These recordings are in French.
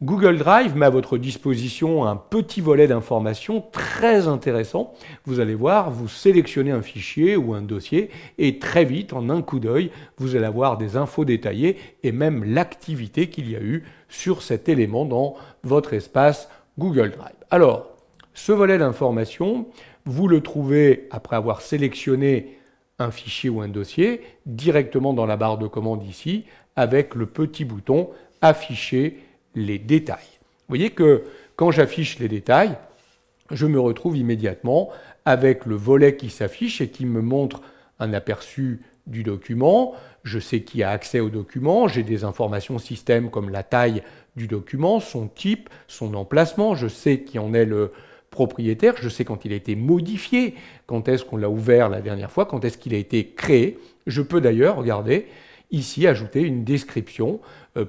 Google Drive met à votre disposition un petit volet d'informations très intéressant. Vous allez voir, vous sélectionnez un fichier ou un dossier et très vite, en un coup d'œil, vous allez avoir des infos détaillées et même l'activité qu'il y a eu sur cet élément dans votre espace Google Drive. Alors, ce volet d'informations, vous le trouvez après avoir sélectionné un fichier ou un dossier directement dans la barre de commande ici avec le petit bouton « Afficher les détails ». Vous voyez que quand j'affiche les détails, je me retrouve immédiatement avec le volet qui s'affiche et qui me montre un aperçu du document. Je sais qui a accès au document, j'ai des informations système comme la taille du document, son type, son emplacement, je sais qui en est le propriétaire, je sais quand il a été modifié, quand est-ce qu'on l'a ouvert la dernière fois, quand est-ce qu'il a été créé. Je peux d'ailleurs, regardez, ici ajouter une description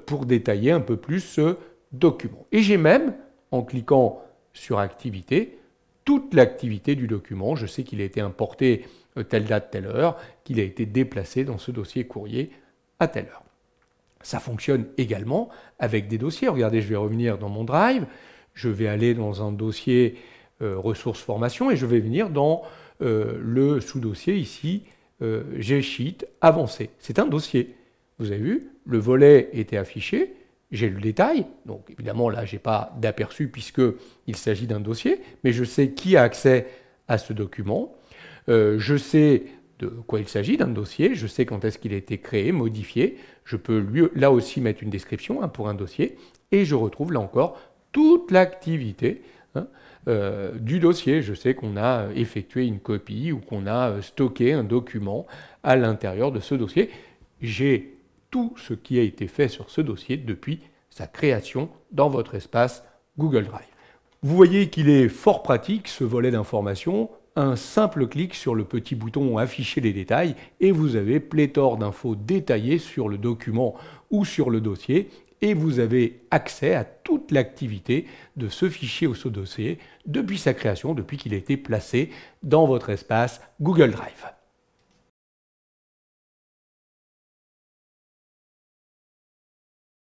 pour détailler un peu plus ce document. Et j'ai même, en cliquant sur Activité, toute l'activité du document. Je sais qu'il a été importé telle date, telle heure, qu'il a été déplacé dans ce dossier courrier à telle heure. Ça fonctionne également avec des dossiers. Regardez, je vais revenir dans mon Drive, je vais aller dans un dossier ressources formation et je vais venir dans le sous-dossier ici, G-Sheet avancé. C'est un dossier. Vous avez vu, le volet était affiché, j'ai le détail, donc évidemment là je n'ai pas d'aperçu puisqu'il s'agit d'un dossier, mais je sais qui a accès à ce document, je sais de quoi il s'agit d'un dossier, je sais quand est-ce qu'il a été créé, modifié, je peux là aussi mettre une description pour un dossier, et je retrouve là encore toute l'activité du dossier. Je sais qu'on a effectué une copie ou qu'on a stocké un document à l'intérieur de ce dossier. J'ai tout ce qui a été fait sur ce dossier depuis sa création dans votre espace Google Drive. Vous voyez qu'il est fort pratique ce volet d'information. Un simple clic sur le petit bouton afficher les détails et vous avez pléthore d'infos détaillées sur le document ou sur le dossier et vous avez accès à toute l'activité de ce fichier ou ce dossier depuis sa création, depuis qu'il a été placé dans votre espace Google Drive.